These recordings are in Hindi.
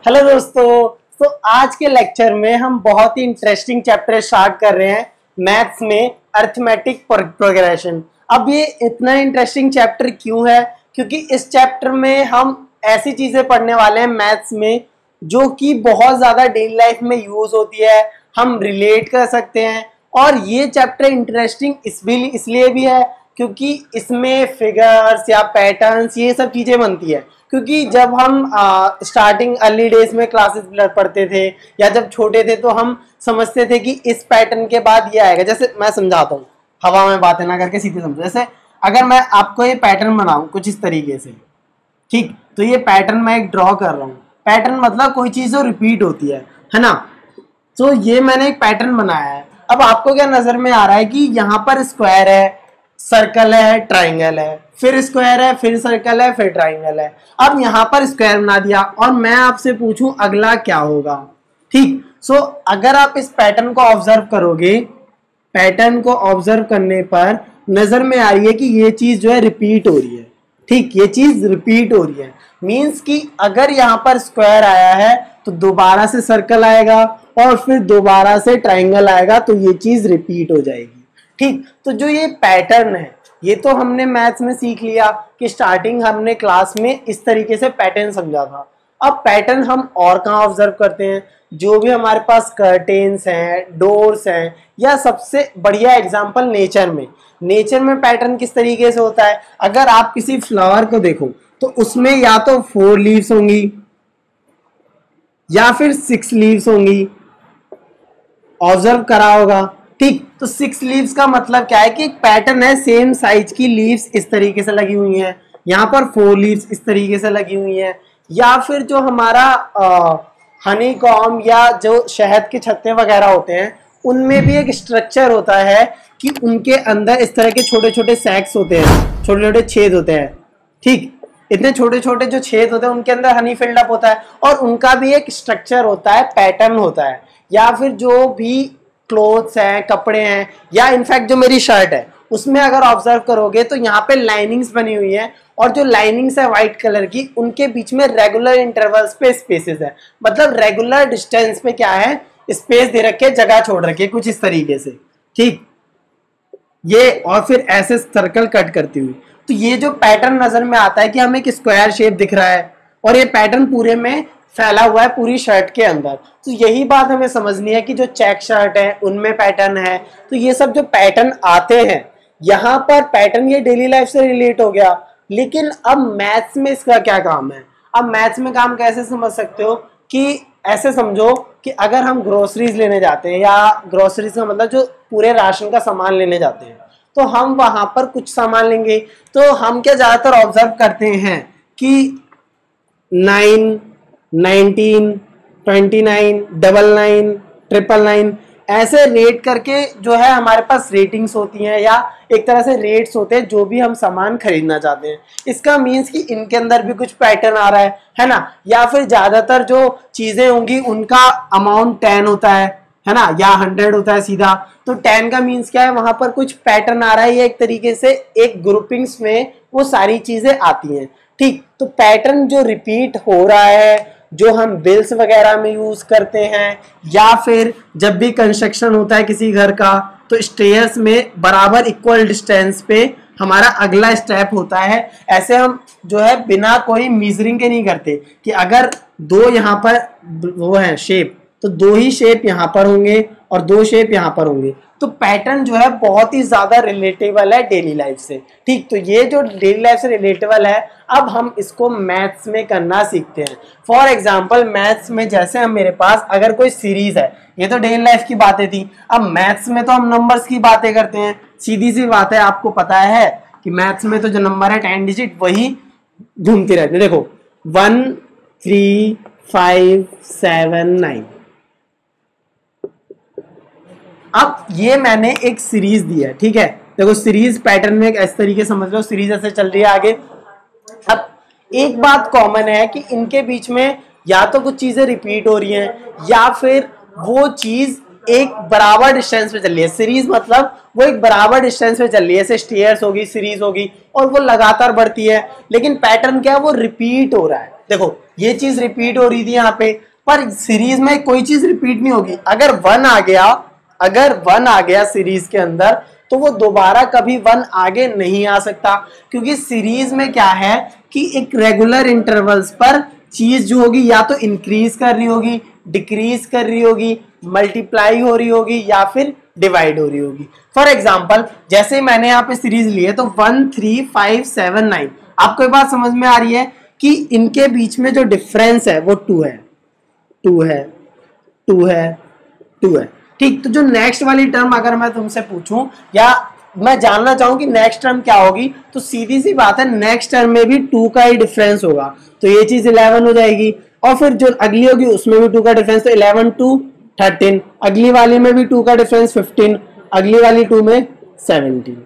हेलो दोस्तों। तो आज के लेक्चर में हम बहुत ही इंटरेस्टिंग चैप्टर स्टार्ट कर रहे हैं मैथ्स में, अरिथमेटिक प्रोग्रेशन। अब ये इतना इंटरेस्टिंग चैप्टर क्यों है? क्योंकि इस चैप्टर में हम ऐसी चीजें पढ़ने वाले हैं मैथ्स में जो कि बहुत ज्यादा डेली लाइफ में यूज होती है, हम रिलेट कर सकते हैं। और ये चैप्टर इंटरेस्टिंग इसलिए भी है क्योंकि इसमें फिगर्स या पैटर्न्स ये सब चीजें बनती है। क्योंकि जब हम स्टार्टिंग अर्ली डेज में क्लासेस पढ़ते थे या जब छोटे थे तो हम समझते थे कि इस पैटर्न के बाद ये आएगा। जैसे मैं समझाता हूँ, हवा में बातें ना करके सीधे समझो। जैसे अगर मैं आपको ये पैटर्न बनाऊं कुछ इस तरीके से, ठीक, तो ये पैटर्न मैं एक ड्रॉ कर रहा हूँ। पैटर्न मतलब कोई चीज जो रिपीट होती है ना। तो ये मैंने एक पैटर्न बनाया है। अब आपको क्या नजर में आ रहा है कि यहाँ पर स्क्वायर है, सर्कल है, ट्राइंगल है, फिर स्क्वायर है, फिर सर्कल है, फिर ट्राइंगल है। अब यहाँ पर स्क्वायर बना दिया और मैं आपसे पूछूं अगला क्या होगा, ठीक। सो अगर आप इस पैटर्न को ऑब्जर्व करोगे, पैटर्न को ऑब्जर्व करने पर नजर में आ रही है कि ये चीज जो है रिपीट हो रही है, ठीक, ये चीज रिपीट हो रही है। मीन्स कि अगर यहाँ पर स्क्वायर आया है तो दोबारा से सर्कल आएगा और फिर दोबारा से ट्राइंगल आएगा, तो ये चीज रिपीट हो जाएगी, ठीक। तो जो ये पैटर्न है ये तो हमने मैथ्स में सीख लिया कि स्टार्टिंग हमने क्लास में इस तरीके से पैटर्न समझा था। अब पैटर्न हम और कहाँ ऑब्जर्व करते हैं? जो भी हमारे पास कर्टेन्स हैं, डोर्स हैं, या सबसे बढ़िया एग्जांपल नेचर में। नेचर में पैटर्न किस तरीके से होता है? अगर आप किसी फ्लावर को देखो तो उसमें या तो 4 लीव्स होंगी या फिर 6 लीव्स होंगी, ऑब्जर्व करा होगा, ठीक। तो 6 लीव्स का मतलब क्या है कि एक पैटर्न है, सेम साइज की लीव्स इस तरीके से लगी हुई हैं, यहाँ पर 4 लीव्स इस तरीके से लगी हुई हैं। या फिर जो हमारा हनी कॉम या जो शहद के छत्ते वगैरह होते हैं उनमें भी एक स्ट्रक्चर होता है कि उनके अंदर इस तरह के छोटे छोटे सैक्स होते हैं, छोटे छोटे छेद होते हैं, ठीक। इतने छोटे छोटे जो छेद होते हैं उनके अंदर हनी फिल्ड अप होता है और उनका भी एक स्ट्रक्चर होता है, पैटर्न होता है। या फिर जो भी क्लोथ्स हैं, कपड़े हैं, या इनफैक्ट जो मेरी शर्ट है उसमें अगर ऑब्जर्व करोगे तो यहाँ पे लाइनिंग्स बनी हुई है और जो लाइनिंग्स है व्हाइट कलर की उनके बीच में रेगुलर इंटरवल्स पे स्पेसेस है। मतलब रेगुलर डिस्टेंस पे क्या है, स्पेस दे रखे, जगह छोड़ रखी है कुछ इस तरीके से, ठीक। ये और फिर ऐसे सर्कल कट करती हुई, तो ये जो पैटर्न नजर में आता है कि हमें एक स्क्वायर शेप दिख रहा है और ये पैटर्न पूरे में फैला हुआ है पूरी शर्ट के अंदर। तो यही बात हमें समझनी है कि जो चेक शर्ट है उनमें पैटर्न है। तो ये सब जो पैटर्न आते हैं यहाँ पर, पैटर्न ये डेली लाइफ से रिलेट हो गया। लेकिन अब मैथ्स में इसका क्या काम है? अब मैथ्स में काम कैसे समझ सकते हो कि ऐसे समझो कि अगर हम ग्रोसरीज लेने जाते हैं, या ग्रोसरीज का मतलब जो पूरे राशन का सामान लेने जाते हैं, तो हम वहां पर कुछ सामान लेंगे तो हम क्या ज्यादातर ऑब्जर्व करते हैं कि 9, 19, 29, 99, 999 ऐसे रेट करके जो है हमारे पास रेटिंग्स होती हैं, या एक तरह से रेट्स होते हैं जो भी हम सामान खरीदना चाहते हैं। इसका मीन्स कि इनके अंदर भी कुछ पैटर्न आ रहा है ना। या फिर ज्यादातर जो चीजें होंगी उनका अमाउंट 10 होता है ना, या 100 होता है सीधा। तो 10 का मीन्स क्या है, वहां पर कुछ पैटर्न आ रहा है, या एक तरीके से एक ग्रुपिंग्स में वो सारी चीजें आती हैं, ठीक। तो पैटर्न जो रिपीट हो रहा है, जो हम बिल्स वगैरह में यूज करते हैं, या फिर जब भी कंस्ट्रक्शन होता है किसी घर का तो स्टेयर्स में बराबर इक्वल डिस्टेंस पे हमारा अगला स्टेप होता है। ऐसे हम जो है बिना कोई मेजरिंग के नहीं करते कि अगर 2 यहाँ पर वो है शेप, तो 2 ही शेप यहाँ पर होंगे और 2 शेप यहाँ पर होंगे। तो पैटर्न जो है बहुत ही ज्यादा रिलेटेबल है डेली लाइफ से, ठीक। तो ये जो डेली लाइफ से रिलेटेबल है, अब हम इसको मैथ्स में करना सीखते हैं। फॉर एग्जाम्पल मैथ्स में जैसे हम, मेरे पास अगर कोई सीरीज है, ये तो डेली लाइफ की बातें थी, अब मैथ्स में तो हम नंबर्स की बातें करते हैं। सीधी सी बात है, आपको पता है कि मैथ्स में तो जो नंबर है 10 डिजिट वही घूमते रहते हैं। देखो 1, 3, 5, 7, 9। अब ये मैंने एक सीरीज दी है, ठीक है। देखो सीरीज पैटर्न में इस तरीके समझ लो, सीरीज ऐसे चल रही है आगे। अब एक बात कॉमन है कि इनके बीच में या तो कुछ चीजें रिपीट हो रही हैं या फिर वो चीज एक बराबर डिस्टेंस पे चल रही है। सीरीज मतलब वो एक बराबर डिस्टेंस पे चल रही है, जैसे स्टेयर्स होगी, सीरीज होगी, और वो लगातार बढ़ती है। लेकिन पैटर्न क्या है, वो रिपीट हो रहा है। देखो ये चीज रिपीट हो रही थी यहाँ पे, पर सीरीज में कोई चीज रिपीट नहीं होगी। अगर 1 आ गया सीरीज के अंदर तो वो दोबारा कभी 1 आगे नहीं आ सकता, क्योंकि सीरीज में क्या है कि एक रेगुलर इंटरवल्स पर चीज जो होगी या तो इंक्रीज कर रही होगी, डिक्रीज कर रही होगी, मल्टीप्लाई हो रही होगी या फिर डिवाइड हो रही होगी। फॉर एग्जाम्पल जैसे मैंने यहाँ पे सीरीज ली है तो 1 3 5 7 9, आपको ये बात समझ में आ रही है कि इनके बीच में जो डिफरेंस है वो 2 है, 2 है, 2 है, 2 है। ठीक, तो जो नेक्स्ट वाली टर्म अगर मैं तुमसे पूछूं या मैं जानना चाहूं कि नेक्स्ट टर्म क्या होगी, तो सीधी सी बात है नेक्स्ट टर्म में भी 2 का ही डिफरेंस होगा, तो ये चीज 11 हो जाएगी। और फिर जो अगली होगी उसमें भी 2 का डिफरेंस, तो 11 2 13, अगली वाली में भी 2 का डिफरेंस 15, अगली वाली 2 में 17।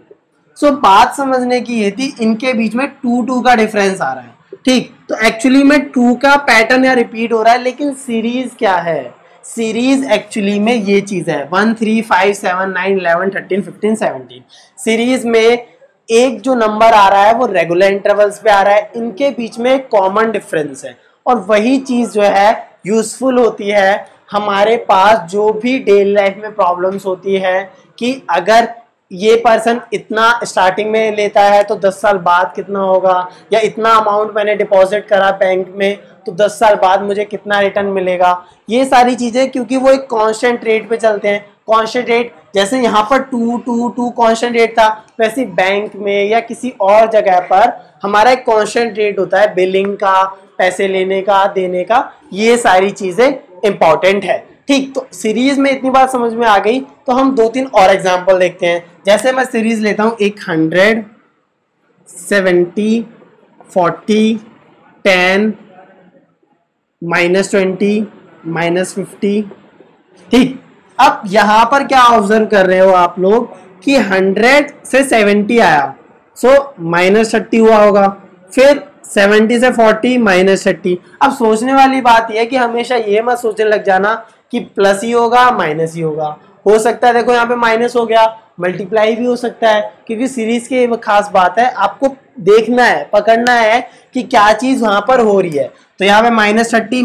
सो बात समझने की ये थी, इनके बीच में 2 का डिफरेंस आ रहा है। ठीक, तो एक्चुअली में 2 का पैटर्न या रिपीट हो रहा है, लेकिन सीरीज क्या है, सीरीज एक्चुअली में ये चीज है 1 3 5 7 9 11 13 15 17। सीरीज में एक जो नंबर आ रहा है वो रेगुलर इंटरवल्स पे आ रहा है, इनके बीच में कॉमन डिफरेंस है, और वही चीज जो है यूजफुल होती है हमारे पास जो भी डेली लाइफ में प्रॉब्लम्स होती है, कि अगर ये पर्सन इतना स्टार्टिंग में लेता है तो 10 साल बाद कितना होगा, या इतना अमाउंट मैंने डिपॉजिट करा बैंक में तो 10 साल बाद मुझे कितना रिटर्न मिलेगा। ये सारी चीजें क्योंकि वो एक कांस्टेंट रेट पे चलते हैं, कांस्टेंट रेट जैसे यहाँ पर 2 2 2 कांस्टेंट रेट था, वैसे बैंक में या किसी और जगह पर हमारा एक कांस्टेंट रेट होता है बिलिंग का, पैसे लेने का, देने का, ये सारी चीजें इंपॉर्टेंट है। ठीक, तो सीरीज में इतनी बात समझ में आ गई, तो हम 2-3 और एग्जांपल देखते हैं। जैसे मैं सीरीज लेता हूं 100 70 40 10 -20 -50। ठीक, अब यहां पर क्या ऑब्जर्व कर रहे हो आप लोग कि 100 से 70 आया, सो -30 हुआ होगा, फिर 70 से 40 -30। अब सोचने वाली बात यह है कि हमेशा ये मत सोचने लग जाना कि प्लस ही होगा माइनस ही होगा, हो सकता है देखो यहाँ पे माइनस हो गया, मल्टीप्लाई भी हो सकता है, क्योंकि सीरीज की एक खास बात है आपको देखना है, पकड़ना है कि क्या चीज वहां पर हो रही है। तो यहाँ पे -30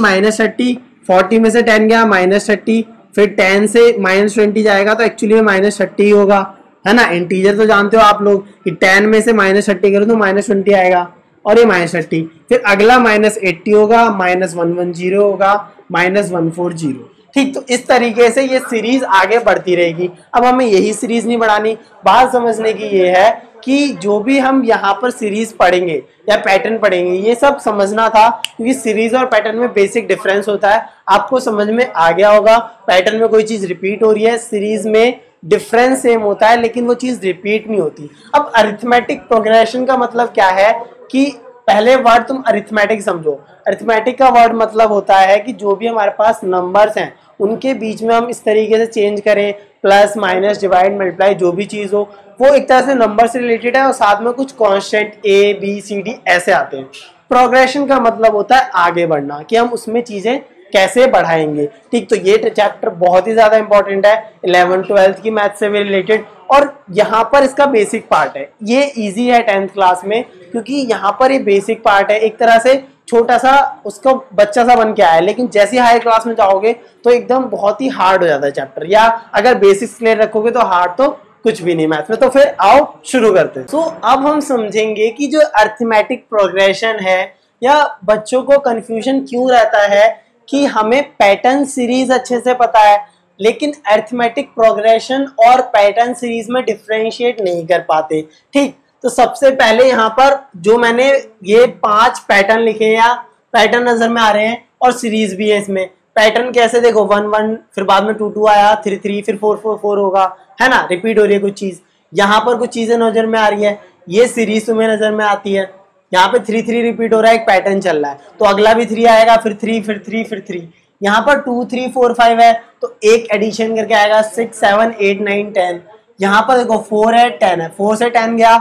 40 में से 10 गया -30, फिर 10 से -20 जाएगा तो एक्चुअली में -30 होगा, है ना। इंटीजर तो जानते हो आप लोग कि 10 में से -30 करो तो -20 आएगा, और ये -30, फिर अगला -80 होगा, -110 होगा, -140। ठीक, तो इस तरीके से ये सीरीज आगे बढ़ती रहेगी। अब हमें यही सीरीज नहीं बढ़ानी, बात समझने की ये है कि जो भी हम यहाँ पर सीरीज पढ़ेंगे या पैटर्न पढ़ेंगे ये सब समझना था, क्योंकि सीरीज और पैटर्न में बेसिक डिफरेंस होता है। आपको समझ में आ गया होगा, पैटर्न में कोई चीज रिपीट हो रही है, सीरीज में डिफरेंस सेम होता है लेकिन वो चीज रिपीट नहीं होती। अब अरिथमेटिक प्रोग्रेशन का मतलब क्या है कि पहले वर्ड तुम अरिथमेटिक समझो। अरिथमेटिक का वर्ड मतलब होता है कि जो भी हमारे पास नंबर्स हैं उनके बीच में हम इस तरीके से चेंज करें, प्लस माइनस डिवाइड मल्टीप्लाई जो भी चीज हो वो एक तरह से नंबर से रिलेटेड है, और साथ में कुछ constant A B C D ऐसे आते हैं। प्रोग्रेशन का मतलब होता है आगे बढ़ना, कि हम उसमें चीजें कैसे बढ़ाएंगे। ठीक, तो ये चैप्टर बहुत ही ज्यादा इंपॉर्टेंट है 11th-12th की मैथ से भी रिलेटेड, और यहाँ पर इसका बेसिक पार्ट है, ये इजी है 10th क्लास में, क्योंकि यहाँ पर ये बेसिक पार्ट है, एक तरह से छोटा सा उसका बच्चा सा बन के आया है, लेकिन जैसे हाई क्लास में जाओगे तो एकदम बहुत ही हार्ड हो जाता है चैप्टर, या अगर बेसिक्स क्लियर रखोगे तो हार्ड तो कुछ भी नहीं मैथ में। तो फिर आओ शुरू करते हैं। तो अब हम समझेंगे कि जो अरिथमेटिक प्रोग्रेशन है, या बच्चों को कंफ्यूजन क्यों रहता है कि हमें पैटर्न सीरीज अच्छे से पता है लेकिन अरिथमेटिक प्रोग्रेशन और पैटर्न सीरीज में डिफरेंशिएट नहीं कर पाते। ठीक, तो सबसे पहले यहाँ पर जो मैंने ये 5 पैटर्न लिखे या पैटर्न नजर में आ रहे हैं, और सीरीज भी है इसमें। पैटर्न कैसे देखो 1 1, फिर बाद में 2 2 आया, 3 3, फिर 4 4 4 होगा, है ना, रिपीट हो रही है कुछ चीज। यहाँ पर कुछ चीजें नजर में आ रही है, ये सीरीज तुम्हें नजर में आती है। यहाँ पे 3 3 रिपीट हो रहा है, एक पैटर्न चल रहा है, तो अगला भी 3 आएगा, फिर 3 फिर 3 फिर 3। यहाँ पर 2 3 4 5 है तो एक एडिशन करके आएगा 6 7 8 9 10। यहाँ पर देखो 4 है 10 है, 4 से 10 गया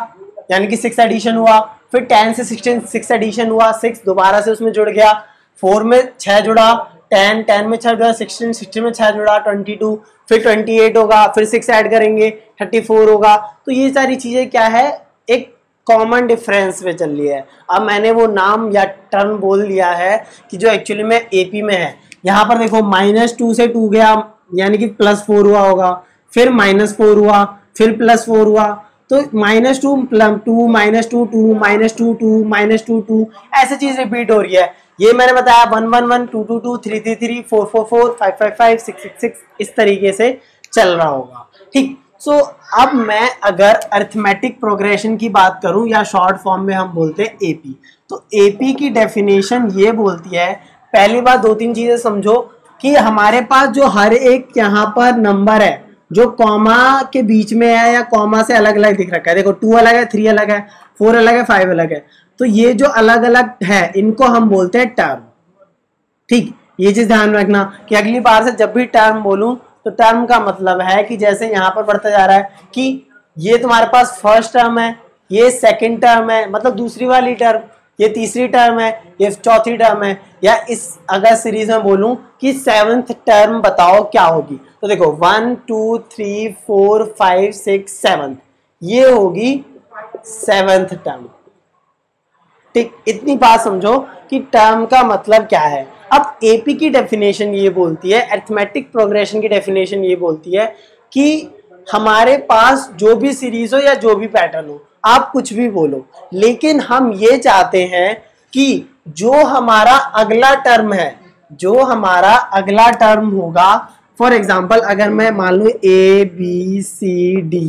यानी कि 6 एडिशन हुआ, फिर 10 से 16 6 एडिशन हुआ, 6 दोबारा से उसमें जुड़ गया, 4 में 6 जुड़ा, 10 10 में 6 जुड़ा, 16 16 में 6 जुड़ा, 22, फिर 28 होगा, फिर 6 ऐड करेंगे 34 होगा। तो ये सारी चीजें क्या है, एक कॉमन डिफरेंस पे चल रही है। अब मैंने वो नाम या टर्म बोल दिया है कि जो एक्चुअली में एपी में है। यहाँ पर देखो -2 से 2 गया, यानी कि +4 हुआ होगा, फिर -4 हुआ, फिर +4 हुआ, तो -2 2 -2 2 -2 2 -2 2 ऐसे चीज रिपीट हो रही है। ये मैंने बताया 1 1 1 2 2 2 3 3 3 4 4 4 5 5 5 6 6 6 इस तरीके से चल रहा होगा। ठीक, सो अब मैं अगर अरिथमेटिक प्रोग्रेशन की बात करूं या शॉर्ट फॉर्म में हम बोलते हैं एपी, तो एपी की डेफिनेशन ये बोलती है, पहली बात 2-3 चीजें समझो कि हमारे पास जो हर एक यहाँ पर नंबर है जो कॉमा के बीच में है या कॉमा से अलग अलग दिख रखा है, देखो 2 अलग है, 3 अलग है, 4 अलग है, 5 अलग है, तो ये जो अलग अलग है इनको हम बोलते हैं टर्म। ठीक, ये चीज ध्यान रखना कि अगली बार से जब भी टर्म बोलूं तो टर्म का मतलब है कि जैसे यहाँ पर बढ़ता जा रहा है कि ये तुम्हारे पास फर्स्ट टर्म है, ये सेकंड टर्म है, मतलब दूसरी वाली टर्म, ये तीसरी टर्म है, ये चौथी टर्म है, या इस अगर सीरीज में बोलूं कि 7th टर्म बताओ क्या होगी, तो देखो 1 2 3 4 5 6 7, ये होगी 7th टर्म। ठीक, इतनी बात समझो कि टर्म का मतलब क्या है। अब एपी की डेफिनेशन ये बोलती है, अरिथमेटिक प्रोग्रेशन की डेफिनेशन ये बोलती है कि हमारे पास जो भी सीरीज हो या जो भी पैटर्न हो, आप कुछ भी बोलो, लेकिन हम ये चाहते हैं कि जो हमारा अगला टर्म है, जो हमारा अगला टर्म होगा, फॉर एग्जाम्पल अगर मैं मान लू ABCDE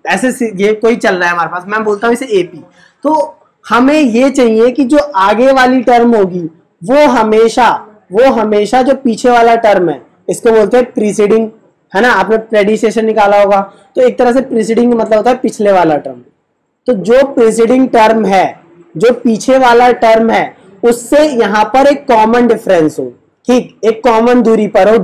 ऐसे ये कोई चल रहा है हमारे पास, मैं बोलता हूँ इसे एपी, तो हमें ये चाहिए कि जो आगे वाली टर्म होगी वो हमेशा जो पीछे वाला टर्म है, इसको बोलते हैं प्रीसीडिंग, है ना, आपने प्रेडिसेशन निकाला होगा, तो एक तरह से प्रीसीडिंग मतलब होता है पिछले वाला टर्म। तो जो प्रीसीडिंग टर्म है, जो पीछे वाला टर्म है, उससे यहाँ पर एक कॉमन डिफरेंस हो, ठीक, एक कॉमन दूरी पर हो,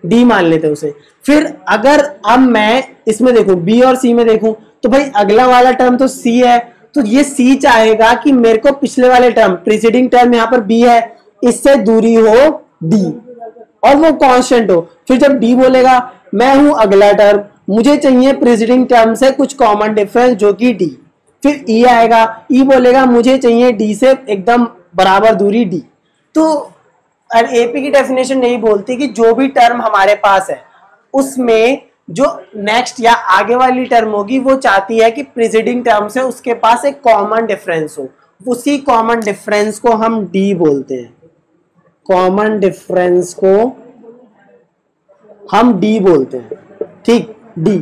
डी मान लेते हैं उसे। फिर अगर अब मैं इसमें देखूं, बी और सी में देखूं, तो भाई अगला वाला टर्म तो सी है, तो ये सी चाहेगा कि मेरे को पिछले वाले टर्म, प्रीसीडिंग टर्म यहाँ पर बी है, इससे दूरी हो डी और वो कांस्टेंट हो। फिर जब डी बोलेगा मैं हूं अगला टर्म, मुझे चाहिए प्रीसीडिंग टर्म से कुछ कॉमन डिफरेंस जो कि डी। फिर ई आएगा, ई बोलेगा मुझे चाहिए डी से एकदम बराबर दूरी डी। तो एपी की डेफिनेशन नहीं बोलती कि जो भी टर्म हमारे पास है उसमें जो नेक्स्ट या आगे वाली टर्म होगी वो चाहती है कि प्रीसीडिंग टर्म से उसके पास एक कॉमन डिफरेंस हो, उसी कॉमन डिफरेंस को हम डी बोलते हैं, कॉमन डिफरेंस को हम डी बोलते हैं। ठीक, डी।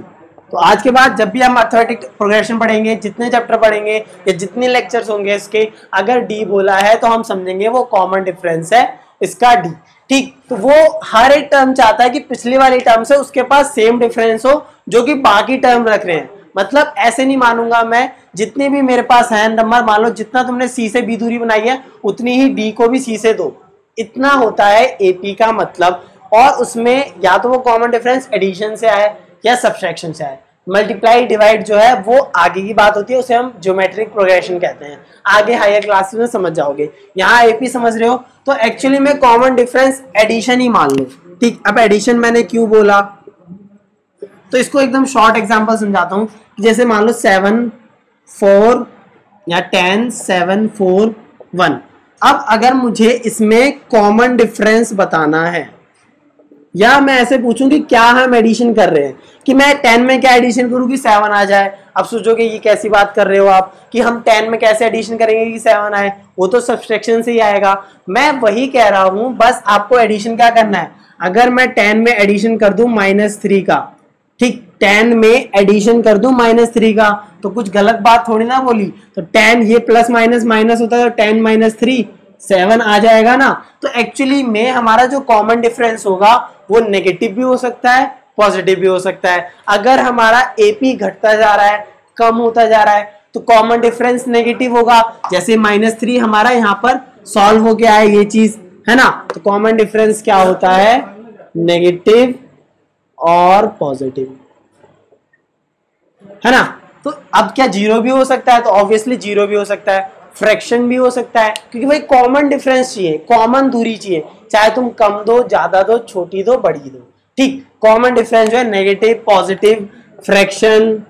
तो आज के बाद जब भी हम मैथमेटिक प्रोग्रेशन पढ़ेंगे, जितने चैप्टर पढ़ेंगे या जितने लेक्चर्स होंगे इसके, अगर डी बोला है तो हम समझेंगे वो कॉमन डिफरेंस है इसका डी। ठीक, तो वो हर एक टर्म चाहता है कि पिछली वाली टर्म से उसके पास सेम डिफरेंस हो जो कि बाकी टर्म रख रहे हैं। मतलब ऐसे नहीं मानूंगा मैं, जितने भी मेरे पास है नंबर, मान लो जितना तुमने सी से बी दूरी बनाई है उतनी ही डी को भी सी से दो, इतना होता है एपी का मतलब। और उसमें या तो वो कॉमन डिफरेंस एडिशन से आए या सब्सट्रैक्शन से आए। मल्टीप्लाई डिवाइड जो है वो आगे की बात होती है, उसे हम ज्योमेट्रिक प्रोग्रेशन कहते हैं, आगे हायर क्लासेस में समझ जाओगे। यहाँ एपी समझ रहे हो तो एक्चुअली में कॉमन डिफरेंस एडिशन ही मान लो। ठीक, अब एडिशन मैंने क्यों बोला, तो इसको एकदम शॉर्ट एग्जांपल समझाता हूँ। जैसे मान लो 7 4 या 10 7 4 1। अब अगर मुझे इसमें कॉमन डिफरेंस बताना है, या मैं ऐसे पूछूं कि क्या हम एडिशन कर रहे हैं, कि मैं 10 में क्या एडिशन करूं कि 7 आ जाए। अब सोचोगे ये कैसी बात कर रहे हो आप कि हम 10 में कैसे एडिशन करेंगे कि 7 आए, वो तो सब्सट्रैक्शन से ही आएगा। मैं वही कह रहा हूं, बस आपको एडिशन क्या करना है। अगर मैं 10 में एडिशन कर दूं -3 का, ठीक, 10 में एडिशन कर दूं -3 का, तो कुछ गलत बात थोड़ी ना बोली। तो 10 ये प्लस माइनस माइनस होता है, तो 10 - 3 7 आ जाएगा ना। तो एक्चुअली में हमारा जो कॉमन डिफरेंस होगा वो नेगेटिव भी हो सकता है, पॉजिटिव भी हो सकता है। अगर हमारा एपी घटता जा रहा है, कम होता जा रहा है, तो कॉमन डिफरेंस नेगेटिव होगा। जैसे -3 हमारा यहाँ पर सॉल्व हो गया है ये चीज, है ना, तो कॉमन डिफरेंस क्या होता है, नेगेटिव और पॉजिटिव, है ना। तो अब क्या 0 भी हो सकता है, तो ऑब्वियसली 0 भी हो सकता है, फ्रैक्शन भी हो सकता है, क्योंकि भाई कॉमन डिफरेंस चाहिए, कॉमन दूरी चाहिए, चाहे तुम कम दो, ज्यादा दो, छोटी दो, बड़ी दो। ठीक, कॉमन डिफरेंस जो है नेगेटिव, पॉजिटिव, फ्रैक्शन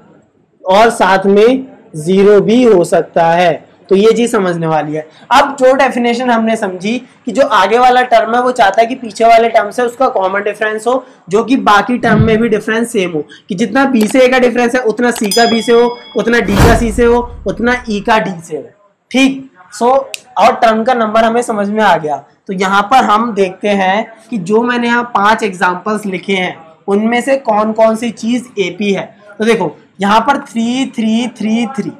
और साथ में 0 भी हो सकता है। तो ये चीज समझने वाली है। अब जो डेफिनेशन हमने समझी कि जो आगे वाला टर्म है वो चाहता है कि पीछे वाले टर्म से उसका कॉमन डिफरेंस हो, जो कि बाकी टर्म में भी डिफरेंस सेम हो, कि जितना बी से ए का डिफरेंस है उतना सी का बी से हो, उतना डी का सी से हो, उतना ई का डी से हो। ठीक, सो और टर्म का नंबर हमें समझ में आ गया। तो यहाँ पर हम देखते हैं कि जो मैंने यहाँ 5 एग्जाम्पल्स लिखे हैं उनमें से कौन कौन सी चीज एपी है। तो देखो यहाँ पर 3 3 3 3,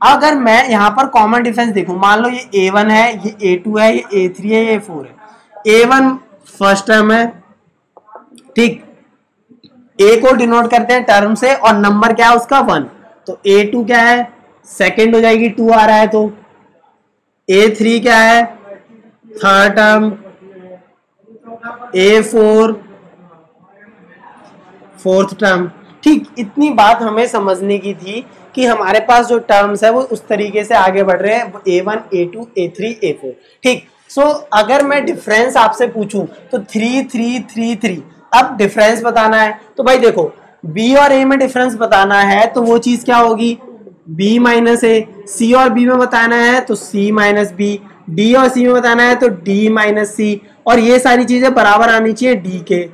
अगर मैं यहाँ पर कॉमन डिफरेंस देखूं, मान लो ये A1 है, ये A2 है, ये A3 है, ये A4 है। A1 फर्स्ट टर्म है, ठीक, A को डिनोट करते हैं टर्म से और नंबर क्या है उसका 1, तो A2 क्या है, सेकेंड हो जाएगी, 2 आ रहा है, तो A3 क्या है, third term, A4 fourth term. ठीक, इतनी बात हमें समझने की थी कि हमारे पास जो टर्म्स है वो उस तरीके से आगे बढ़ रहे हैं, A1 A2 A3 A4। ठीक, सो अगर मैं डिफरेंस आपसे पूछूं तो 3 3 3 3, अब डिफरेंस बताना है तो भाई देखो B और A में डिफरेंस बताना है तो वो चीज क्या होगी, B माइनस A। C और B में बताना है तो C माइनस B, D और C में बताना है तो D माइनस C, और ये सारी चीजें बराबर आनी चाहिए D के।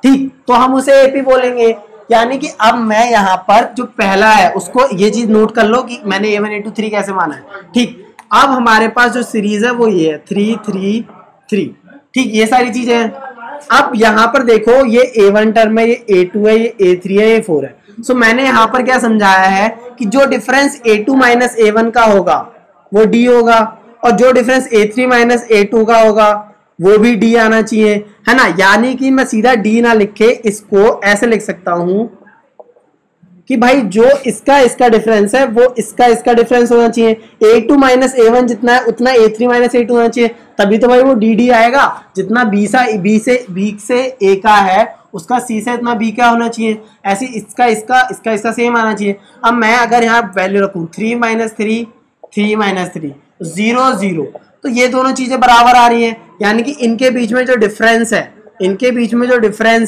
ठीक, तो हम उसे एपी बोलेंगे। यानी कि अब मैं यहाँ पर जो पहला है उसको ये चीज नोट कर लो कि मैंने A1 A2 3 कैसे माना है। ठीक, अब हमारे पास जो सीरीज है वो ये है 3 3 3। ठीक, ये सारी चीजें हैं। अब यहाँ पर देखो ये A1 टर्म है, ये A2 है, ये A3 है, ये 4 है। सो मैंने यहाँ पर क्या समझाया है कि जो डिफरेंस A2 माइनस A1 का होगा वो D होगा, और जो डिफरेंस A3 माइनस A2 का होगा वो भी D आना चाहिए, है ना। यानी कि मैं सीधा D ना लिख के इसको ऐसे लिख सकता हूं कि भाई जो इसका डिफरेंस है वो इसका डिफरेंस होना चाहिए। A2 माइनस A1 जितना है उतना A3 माइनस A2 होना चाहिए, तभी तो भाई वो DD आएगा। जितना B से A का है उसका C से इतना B का होना चाहिए, ऐसे इसका सेम आना चाहिए। अब मैं अगर यहाँ वैल्यू रखूँ 3 माइनस 3 3 माइनस 3 0 0, तो ये दोनों चीजें बराबर आ रही हैं। यानी कि इनके बीच में जो डिफरेंस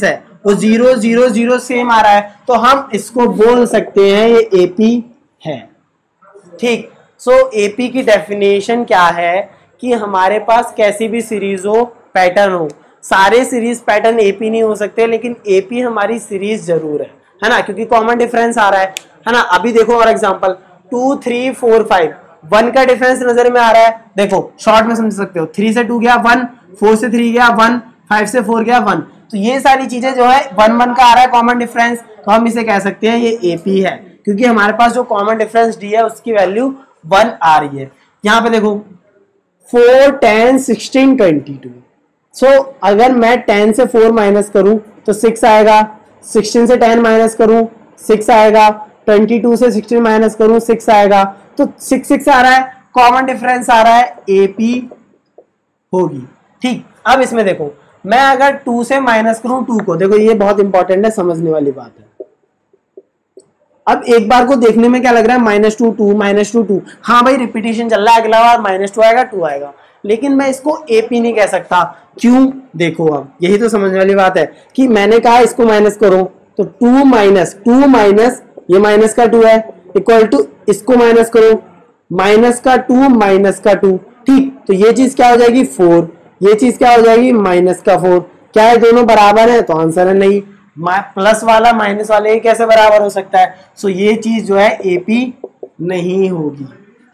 है वो 0 0 0 सेम आ रहा है, तो हम इसको बोल सकते हैं ये एपी है। ठीक, सो एपी की डेफिनेशन क्या है कि हमारे पास कैसी भी सीरीज हो, पैटर्न हो, सारे सीरीज पैटर्न एपी नहीं हो सकते लेकिन एपी हमारी सीरीज जरूर है ना, क्योंकि कॉमन डिफरेंस आ रहा है ना। अभी देखो और एग्जांपल 2 3 4 5, 1 का डिफरेंस नजर में आ रहा है, देखो शॉर्ट में समझ सकते हो, 3 से 2 गया 1, 4 से 3 गया 1, 5 से 4 गया 1, तो ये सारी चीजें जो है 1 1 का आ रहा है कॉमन डिफरेंस, तो हम इसे कह सकते हैं ये एपी है, क्योंकि हमारे पास जो कॉमन डिफरेंस डी है उसकी वैल्यू 1 आ रही है। यहाँ पे देखो 4 10 16 22, सो अगर मैं 10 से 4 माइनस करूं तो 6 आएगा, 16 से 10 माइनस करूं 6 आएगा, 22 से 16 माइनस करूं 6 आएगा, तो 6 6 आ रहा है, कॉमन डिफरेंस आ रहा है, एपी होगी। ठीक, अब इसमें देखो मैं अगर 2 से माइनस करूं 2 को, देखो ये बहुत इंपॉर्टेंट है, समझने वाली बात है। अब एक बार को देखने में क्या लग रहा है, -2 2 -2 2, हाँ भाई रिपीटेशन चल रहा है, अगला बार -2 आएगा 2 आएगा, लेकिन मैं इसको एपी नहीं कह सकता। क्यों, देखो अब यही तो समझने वाली बात है कि मैंने कहा इसको माइनस करो, तो 2 माइनस ये माइनस का 2 है इक्वल टू इसको माइनस करो, माइनस का 2 माइनस का 2, ठीक, तो ये चीज क्या हो जाएगी 4, ये चीज क्या हो जाएगी माइनस का 4, क्या है दोनों बराबर है, तो आंसर है नहीं। प्लस वाला माइनस वाले कैसे बराबर हो सकता है, सो ये चीज जो है एपी नहीं होगी।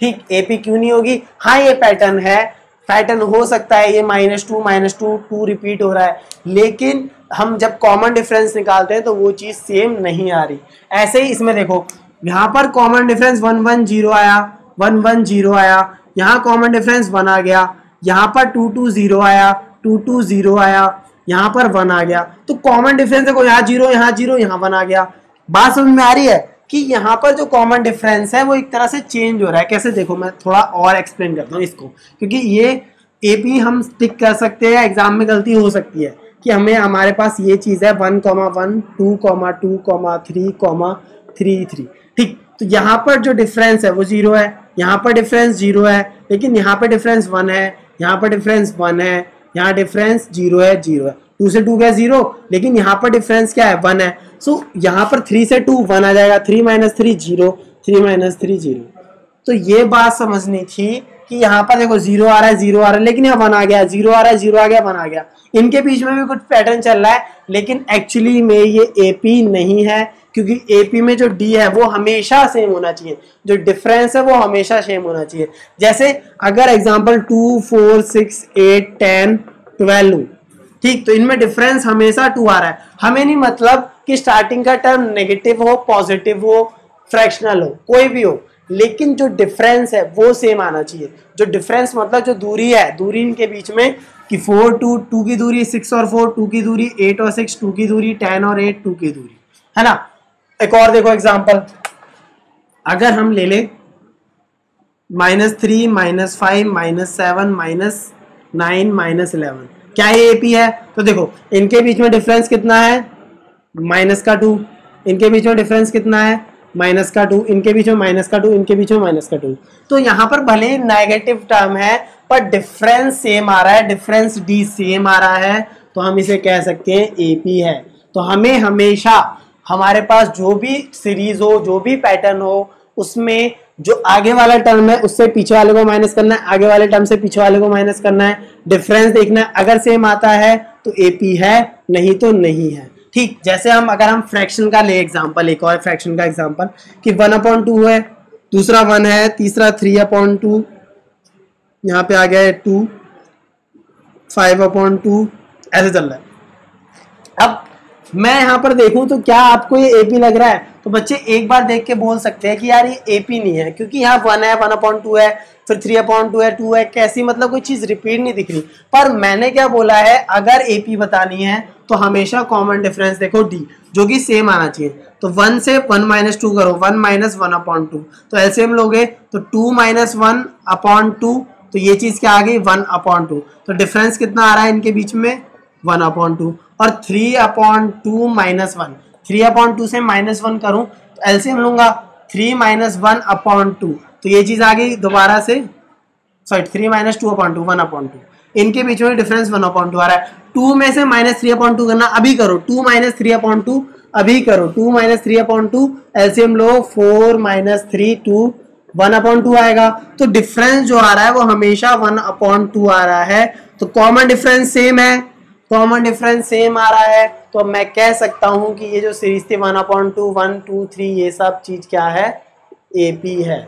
ठीक, एपी क्यों नहीं होगी, हाँ ये पैटर्न है, पैटर्न हो सकता है ये -2 2 रिपीट हो रहा है, लेकिन हम जब कॉमन डिफरेंस निकालते हैं तो वो चीज सेम नहीं आ रही। ऐसे ही इसमें देखो यहाँ पर कॉमन डिफरेंस 1 1 0 आया, 1 1 0 आया, यहाँ कॉमन डिफरेंस 1 आ गया, यहाँ पर 2 2 0 आया, 2 2 0 आया, यहाँ पर 1 आ गया, तो कॉमन डिफरेंस देखो यहाँ 0 यहाँ 0 यहाँ 1 आ गया। बात समझ में आ रही है कि यहाँ पर जो कॉमन डिफरेंस है वो एक तरह से चेंज हो रहा है। कैसे, देखो मैं थोड़ा और एक्सप्लेन करता हूँ इसको, क्योंकि ये एपी हम टिक कर सकते हैं, एग्जाम में गलती हो सकती है कि हमारे पास ये चीज है 1 1 2 2 3 3 3। ठीक, तो यहाँ पर जो डिफरेंस है वो 0 है, यहाँ पर डिफरेंस 0 है, लेकिन यहाँ पर डिफरेंस 1 है, यहाँ पर डिफरेंस 1 है, यहाँ डिफरेंस 0 है 0 है, 2 से 2 गया 0, लेकिन यहाँ पर डिफरेंस क्या है 1 है, सो यहाँ पर 3 से 2 1 आ जाएगा, 3 - 3 0, 3 माइनस 3 0। तो ये बात समझनी थी कि यहाँ पर देखो 0 आ रहा है, 0 आ रहा है, लेकिन यहाँ 1 आ गया, 0 आ रहा है, 0 आ गया, 1 आ गया। इनके बीच में भी कुछ पैटर्न चल रहा है, लेकिन एक्चुअली में ये एपी नहीं है, क्योंकि एपी में जो डी है वो हमेशा सेम होना चाहिए, जो डिफरेंस है वो हमेशा सेम होना चाहिए। जैसे अगर एग्जांपल 2 4 6 8 10 12 लूं, ठीक, तो इनमें डिफरेंस हमेशा 2 आ रहा है। हमें नहीं मतलब कि स्टार्टिंग का टर्म नेगेटिव हो, पॉजिटिव हो, फ्रैक्शनल हो, कोई भी हो, लेकिन जो डिफरेंस है वो सेम आना चाहिए। जो डिफरेंस मतलब जो दूरी है, दूरी इनके बीच में कि 4 2 की दूरी 6 और 4 2 की दूरी, 8 और 6 2 की दूरी, 10 और 8 2 की दूरी, है ना। एक और देखो एग्जांपल, अगर हम ले ले -3 -5 -7 -9 -11, क्या ये एपी है? तो देखो इनके बीच में डिफरेंस कितना है, -2, इनके बीच में डिफरेंस कितना है, -2, इनके बीच में -2, इनके बीच में -2। तो यहाँ पर भले ही नेगेटिव टर्म है पर डिफरेंस सेम आ रहा है, डिफरेंस डी सेम आ रहा है, तो हम इसे कह सकते हैं एपी है। तो हमें हमेशा हमारे पास जो भी सीरीज हो, जो भी पैटर्न हो, उसमें जो आगे वाला टर्म है उससे पीछे वाले को माइनस करना है, आगे वाले टर्म से पीछे वाले को माइनस करना है, डिफरेंस देखना है। अगर सेम आता है तो एपी है, नहीं तो नहीं है। ठीक, जैसे अगर हम फ्रैक्शन का ले एग्जांपल, एक और फ्रैक्शन का एग्जांपल कि 1/2 है, दूसरा 1 है, तीसरा 3/2, यहाँ पे आ गया है 2, 5/2, ऐसे चल रहा है। अब मैं यहाँ पर देखूं तो क्या आपको ये एपी लग रहा है? तो बच्चे एक बार देख के बोल सकते हैं कि यार ये एपी नहीं है, क्योंकि यहाँ 1 है, 1/2 है, फिर 3/2 है, 2 है, कैसी मतलब कोई चीज रिपीट नहीं दिख रही। पर मैंने क्या बोला है, अगर एपी बतानी है तो हमेशा कॉमन डिफरेंस देखो डी, जो कि सेम आना चाहिए। तो 1 से 1 - 2 करो, 1 - 1/2, तो एलसीएम लोगे तो 2 - 1/2, तो ये चीज क्या आ गई, 1/2। तो डिफरेंस कितना आ रहा है इनके बीच में, 1/2। और 3/2 -1, 3/2 से -1 करूं तो एलसीएम लूंगा, 3 - 1/2, तो ये चीज आ गई दोबारा से, सॉरी 3 - 2/2, 1/2। इनके बीच में डिफरेंस 1/2 आ रहा है। 2 में से -3/2 करना, अभी करो, 2 - 3/2 अभी करो, 2 - 3/2, एलसीएम लो, 4 - 3 2, 1/2 आएगा। तो डिफरेंस जो आ रहा है वो हमेशा 1/2 आ रहा है। तो कॉमन डिफरेंस सेम है, कॉमन डिफरेंस सेम आ रहा है, तो मैं कह सकता हूं कि ये जो सीरीज थी 1/2, 1 2 3, ये सब चीज क्या है, एपी है।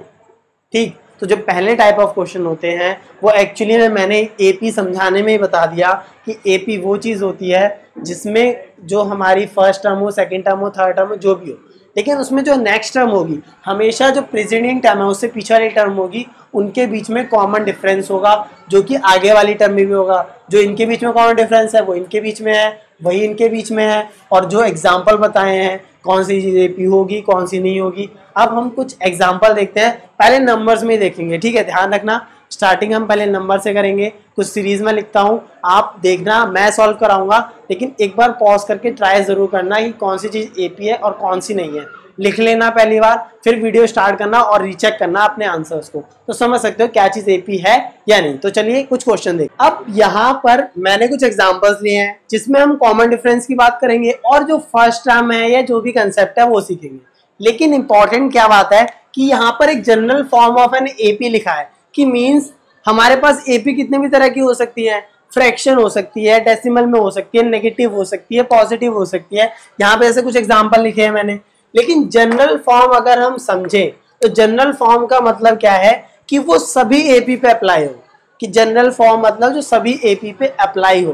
ठीक, तो जो पहले टाइप ऑफ क्वेश्चन होते हैं वो एक्चुअली में मैंने एपी समझाने में ही बता दिया कि एपी वो चीज़ होती है जिसमें जो हमारी फर्स्ट टर्म हो, सेकंड टर्म हो, थर्ड टर्म हो, जो भी हो, लेकिन उसमें जो नेक्स्ट टर्म होगी हमेशा जो प्रेसिडिंग टर्म है उससे पीछे वाली टर्म होगी, उनके बीच में कॉमन डिफरेंस होगा, जो कि आगे वाली टर्म में भी होगा। जो इनके बीच में कॉमन डिफरेंस है वो इनके बीच में है, वही इनके बीच में है। और जो एग्जाम्पल बताए हैं कौन सी चीज़ एपी होगी कौन सी नहीं होगी, अब हम कुछ एग्जाम्पल देखते हैं। पहले नंबर्स में ही देखेंगे, ठीक है, ध्यान रखना, स्टार्टिंग हम पहले नंबर से करेंगे। कुछ सीरीज में लिखता हूँ, आप देखना, मैं सॉल्व कराऊंगा, लेकिन एक बार पॉज करके ट्राई जरूर करना कि कौन सी चीज़ एपी है और कौन सी नहीं है। लिख लेना पहली बार, फिर वीडियो स्टार्ट करना और रीचेक करना अपने आंसर्स को, तो समझ सकते हो क्या चीज़ एपी है या नहीं। तो चलिए कुछ क्वेश्चन देख। अब यहाँ पर मैंने कुछ एग्जांपल्स लिए हैं जिसमें हम कॉमन डिफरेंस की बात करेंगे और जो फर्स्ट टर्म है या जो भी कंसेप्ट है वो सीखेंगे। लेकिन इंपॉर्टेंट क्या बात है कि यहाँ पर एक general form of an AP लिखा है, कि मीन्स हमारे पास एपी कितने भी तरह की हो सकती है, फ्रैक्शन हो सकती है, डेसिमल में हो सकती है, नेगेटिव हो सकती है, पॉजिटिव हो सकती है। यहाँ पे ऐसे कुछ एग्जाम्पल लिखे हैं मैंने। लेकिन जनरल फॉर्म अगर हम समझें तो जनरल फॉर्म का मतलब क्या है कि वो सभी एपी पे अप्लाई हो, कि जनरल फॉर्म मतलब जो सभी एपी पे अप्लाई हो।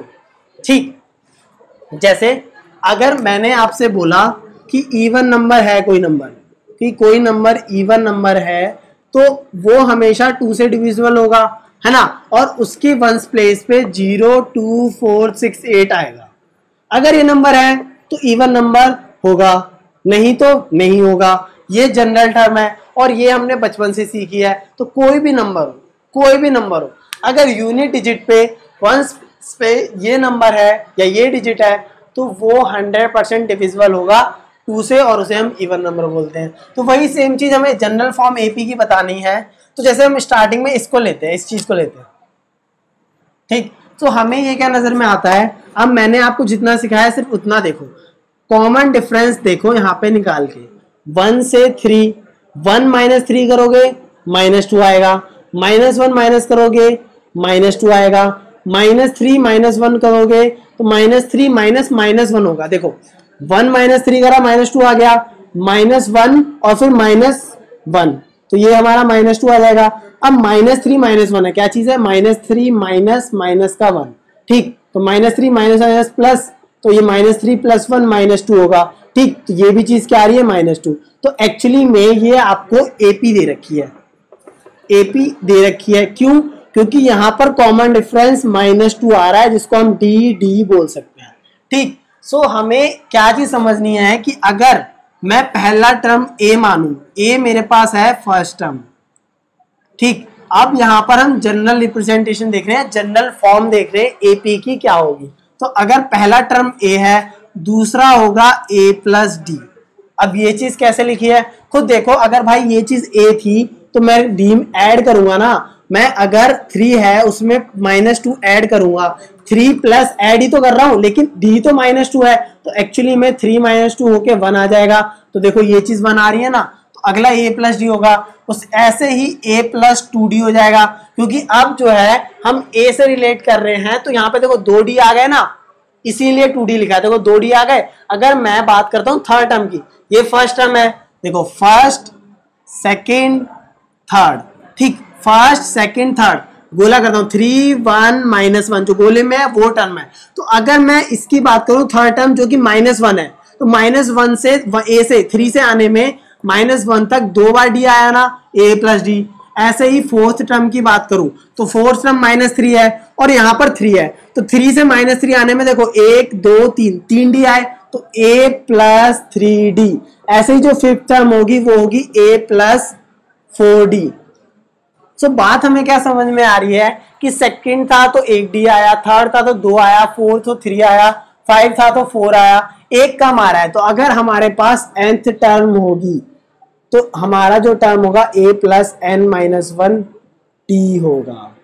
ठीक, जैसे अगर मैंने आपसे बोला कि इवन नंबर है कोई नंबर, कि कोई नंबर इवन नंबर है, तो वो हमेशा 2 से डिविजिबल होगा, है ना, और उसके वंस प्लेस पे 0 2 4 6 8 आएगा। अगर ये नंबर है तो इवन नंबर होगा, नहीं तो नहीं होगा। ये जनरल टर्म है और ये हमने बचपन से सीखी है। तो कोई भी नंबर हो, कोई भी नंबर हो, अगर यूनिट डिजिट पे वंस पे ये नंबर है या ये डिजिट है तो वो 100% डिविजिबल होगा 2 से, और उसे हम इवन नंबर बोलते हैं। तो वही सेम चीज हमें जनरल फॉर्म एपी की बतानी है। तो जैसे हम स्टार्टिंग में इसको लेते हैं, इस चीज को लेते हैं, ठीक, तो हमें ये क्या नजर में आता है, अब मैंने आपको जितना सिखाया सिर्फ उतना देखो। कॉमन डिफरेंस देखो यहाँ पे निकाल के, 1 से 3, 1 माइनस 3 करोगे -2 आएगा, -1 माइनस करोगे -2 आएगा, -3 -1 करोगे तो -3 -1 होगा। देखो 1 माइनस 3 करा -2 आ गया, -1 और फिर -1 तो ये हमारा -2 आ जाएगा। अब -3 -1 है, क्या चीज है? -3 माइनस का 1, ठीक। तो -3 माइनस प्लस, तो ये -3 + 1 -2 होगा, ठीक। तो ये भी चीज क्या आ रही है? -2। तो एक्चुअली में ये आपको एपी दे रखी है, एपी दे रखी है। क्यों? क्योंकि यहां पर कॉमन डिफरेंस -2 आ रहा है, जिसको हम डी बोल सकते हैं, ठीक। सो हमें क्या चीज समझनी है कि अगर मैं पहला टर्म ए मानूं, ए मेरे पास है फर्स्ट टर्म, ठीक। अब यहां पर हम जनरल रिप्रेजेंटेशन देख रहे हैं, जनरल फॉर्म देख रहे हैं एपी की क्या होगी। तो अगर पहला टर्म ए है, दूसरा होगा a + d। अब ये चीज कैसे लिखी है खुद देखो। अगर भाई ये चीज a थी तो मैं d ऐड करूंगा ना, मैं अगर 3 है उसमें -2 ऐड करूंगा, 3 प्लस ऐड ही तो कर रहा हूं, लेकिन d तो -2 है, तो एक्चुअली में 3 -2 होके 1 आ जाएगा। तो देखो ये चीज 1 आ रही है ना, तो अगला a + d होगा, उस ऐसे ही a + 2d हो जाएगा। क्योंकि अब जो है हम a से रिलेट कर रहे हैं, तो यहाँ पे देखो 2d आ गए ना, इसीलिए 2d लिखा है। देखो 2d आ गए। अगर मैं बात करता हूं थर्ड टर्म की, ये फर्स्ट टर्म है, देखो फर्स्ट सेकेंड थर्ड, ठीक। फर्स्ट सेकेंड थर्ड गोला करता हूं, 3 1 -1 जो गोले में है वो टर्म है। तो अगर मैं इसकी बात करूं थर्ड टर्म जो कि -1 है, तो -1 से a से 3 से आने में -1 तक 2 बार d आया ना, a + d। ऐसे ही फोर्थ टर्म की बात करूं तो फोर्थ टर्म -3 है और यहां पर 3 है, तो 3 से -3 आने में देखो 1 2 3 d आए, तो a + 3d। ऐसे ही जो फिफ्थ टर्म होगी वो होगी a + 4d। सो बात हमें क्या समझ में आ रही है कि सेकंड था तो 1 d आया, थर्ड था तो 2 आया, फोर्थ तो 3 आया, 5 था तो 4 आया, एक कम आ रहा है। तो अगर हमारे पास nth टर्म होगी तो हमारा जो टर्म होगा a + n-1 d होगा।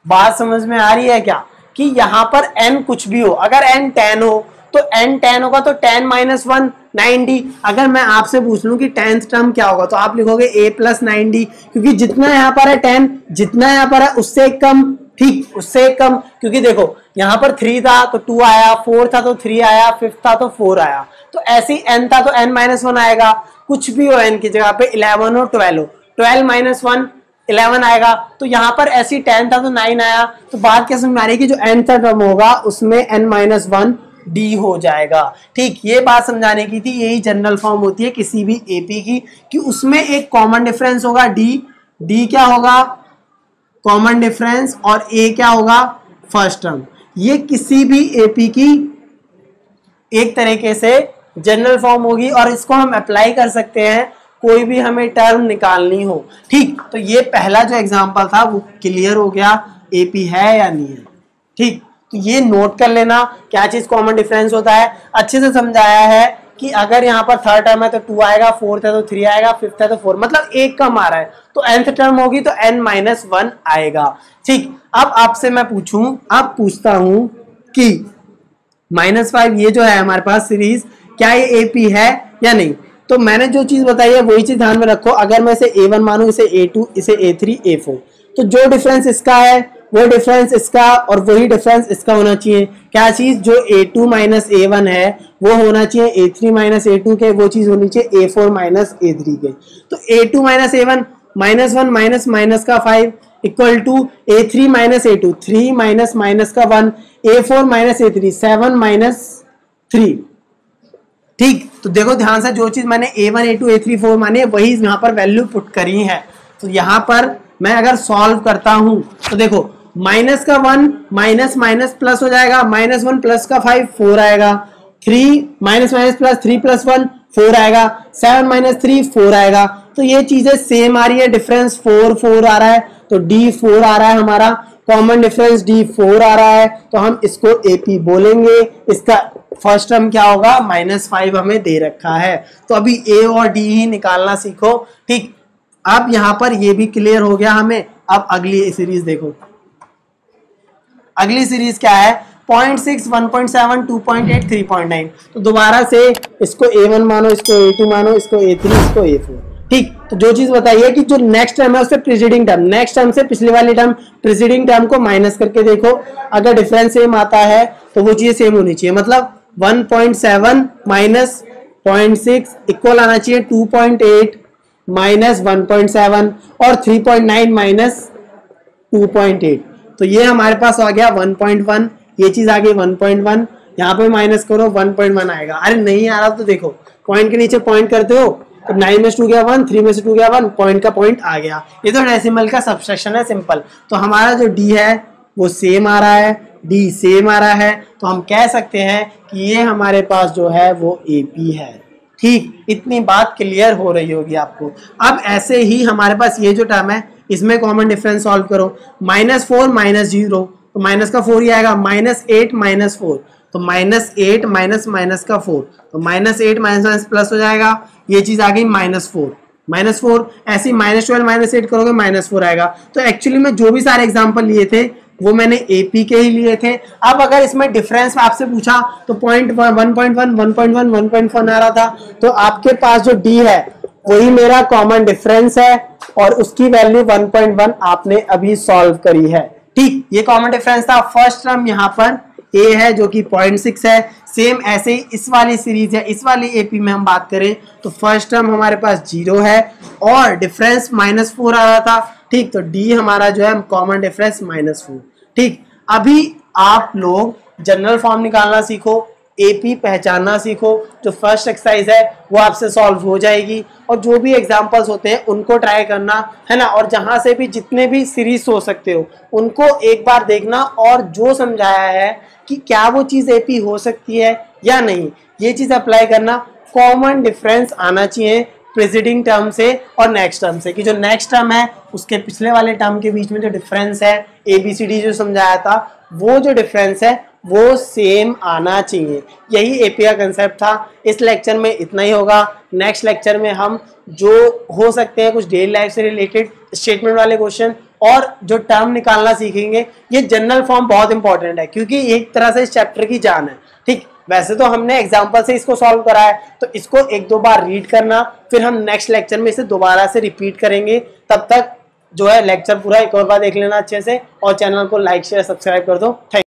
बात समझ में आ रही है क्या? कि यहां पर n कुछ भी हो, अगर n 10 हो तो n 10 होगा तो 10 - 1 9d। अगर मैं आपसे पूछ लूं कि 10th टर्म क्या होगा, तो आप लिखोगे a + 9d, क्योंकि जितना यहां पर है 10, जितना यहां पर है उससे एक कम, ठीक, उससे एक कम। क्योंकि देखो यहां पर 3 था तो 2 आया, 4 था तो 3 आया, 5th था तो 4 आया, तो ऐसे ही n था तो n - 1 आएगा। कुछ भी हो n की जगह पे, 11 हो 12 हो, 12 - 1 11 आएगा। तो यहाँ पर ऐसी 10 था तो 9 आया। तो बात क्या समझ में आ रही है कि जो nth टर्म होगा उसमें n-1 d हो जाएगा, ठीक। ये बात समझाने की थी, यही जनरल फॉर्म होती है किसी भी एपी की, कि उसमें एक कॉमन डिफरेंस होगा d क्या होगा? कॉमन डिफरेंस, और a क्या होगा? First term. ये किसी भी एपी की एक तरीके से जनरल फॉर्म होगी और इसको हम अप्लाई कर सकते हैं कोई भी हमें टर्म निकालनी हो, ठीक। तो ये पहला जो एग्जांपल था वो क्लियर हो गया, एपी है या नहीं है, ठीक। तो ये नोट कर लेना क्या चीज कॉमन डिफरेंस होता है। अच्छे से समझाया है कि अगर यहाँ पर थर्ड टर्म है तो 2 आएगा, फोर्थ है तो 3 आएगा, फिफ्थ है तो 4, मतलब एक कम आ रहा है, तो nth टर्म होगी तो n-1 आएगा, ठीक। अब आपसे मैं पूछता हूं कि -5 ये जो है हमारे पास सीरीज, क्या ये एपी है या नहीं? तो मैंने जो चीज बताई है वही चीज ध्यान में रखो। अगर मैं इसे a1 मानूं, इसे a2, इसे a3, a4, तो जो डिफरेंस इसका है वो डिफरेंस इसका और वही डिफरेंस इसका होना चाहिए। क्या चीज? जो a2 - a1 है वो होना चाहिए a3 - a2 के, वो चीज होनी चाहिए a4 - a3 के। तो a2 - a1 -1 माइनस का 5 equal to a3 - a2 3 minus का 1, a4 - a3 7 - 3, ठीक। तो देखो ध्यान से, जो चीज मैंने a1 a2 a3 4 मानी है वही यहाँ पर वैल्यू पुट करी है। तो यहाँ पर मैं अगर सॉल्व करता हूं तो देखो माइनस का 1 माइनस प्लस हो जाएगा, -1 प्लस का 5 4 आएगा, 3 माइनस प्लस 3 + 1 4 आएगा, 7 - 3 4 आएगा। तो ये चीजें सेम आ रही है, डिफरेंस 4 आ रहा है, तो D4 आ रहा है हमारा, कॉमन डिफरेंस D4 आ रहा है, तो हम इसको AP बोलेंगे। इसका फर्स्ट टर्म क्या होगा? -5 हमें दे रखा है। तो अभी A और D ही निकालना सीखो, ठीक। अब यहां पर ये भी क्लियर हो गया हमें। अब अगली सीरीज देखो, अगली सीरीज क्या है? 0.6 1.7 2.8 3.9। तो दोबारा से इसको A1 मानो, इसको A2 मानो, इसको A3, इसको A4। ठीक, तो जो चीज बताइए कि जो नेक्स्ट टर्म है उससे प्रीसीडिंग टर्म, नेक्स्ट टर्म से पिछले वाली टर्म प्रीसीडिंग टर्म को माइनस करके देखो, अगर डिफरेंस सेम आता है तो वो चीज सेम होनी चाहिए। मतलब 1.7 माइनस 0.6 इक्वल आना चाहिए 2.8 माइनस 1.7 और 3.9 माइनस 2.8। तो ये हमारे पास आ गया 1.1, ये चीज आ गई 1.1, यहाँ पे माइनस करो 1.1 आएगा। अरे नहीं आ रहा तो देखो पॉइंट के नीचे पॉइंट करते हो तो 9 में से 2 गया 1, 3 में से 2 गया 1, पॉइंट का पॉइंट आ गया। ये तो डेसिमल का सब्सट्रैक्शन है सिंपल। तो हमारा जो डी है वो सेम आ रहा है, डी सेम आ रहा है, तो हम कह सकते हैं कि ये हमारे पास जो है वो एपी है। ठीक, इतनी बात क्लियर हो रही होगी आपको। अब ऐसे ही हमारे पास ये जो टर्म है इसमें कॉमन डिफरेंस सॉल्व करो। -4 माइनस 0 तो माइनस का 4 ही आएगा, -8 माइनस 4 तो -8 माइनस माइनस का 4 तो -8 माइनस प्लस हो जाएगा, ये चीज आ गई -4 ऐसे ही -12 -8 करोगे -4 आएगा। तो एक्चुअली में जो भी सारे एग्जांपल लिए थे वो मैंने एपी के ही लिए थे। अब अगर इसमें डिफरेंस आपसे पूछा तो 1.1 आ रहा था, तो आपके पास जो डी है वही मेरा कॉमन डिफरेंस है और उसकी वैल्यू 1.1 आपने अभी सॉल्व करी है। ठीक, ये कॉमन डिफरेंस था। फर्स्ट टर्म यहाँ पर ए है जो कि 0.6 है। सेम ऐसे ही इस वाली सीरीज है, इस वाली एपी में हम बात करें तो फर्स्ट टर्म हमारे पास 0 है और डिफरेंस -4 आ रहा था। ठीक, तो डी हमारा जो है कॉमन डिफरेंस -4। ठीक, अभी आप लोग जनरल फॉर्म निकालना सीखो, एपी पहचानना सीखो। जो फर्स्ट एक्सरसाइज है वो आपसे सॉल्व हो जाएगी और जो भी एग्जांपल्स होते हैं उनको ट्राई करना है ना, और जहां से भी जितने भी सीरीज हो सकते हो उनको एक बार देखना और जो समझाया है कि क्या वो चीज़ एपी हो सकती है या नहीं, ये चीज़ अप्लाई करना। कॉमन डिफरेंस आना चाहिए प्रीसीडिंग टर्म से और नेक्स्ट टर्म से, कि जो नेक्स्ट टर्म है उसके पिछले वाले टर्म के बीच में जो डिफरेंस है ABCD जो समझाया था वो जो डिफरेंस है वो सेम आना चाहिए। यही एपी का कंसेप्ट था। इस लेक्चर में इतना ही होगा। नेक्स्ट लेक्चर में हम जो हो सकते हैं कुछ डेली लाइफ से रिलेटेड स्टेटमेंट वाले क्वेश्चन और जो टर्म निकालना सीखेंगे। ये जनरल फॉर्म बहुत इंपॉर्टेंट है क्योंकि एक तरह से इस चैप्टर की जान है। ठीक, वैसे तो हमने एग्जाम्पल से इसको सॉल्व करा है, तो इसको 1-2 बार रीड करना, फिर हम नेक्स्ट लेक्चर में इसे दोबारा से रिपीट करेंगे। तब तक जो है लेक्चर पूरा एक और बार देख लेना अच्छे से और चैनल को लाइक शेयर सब्सक्राइब कर दो। थैंक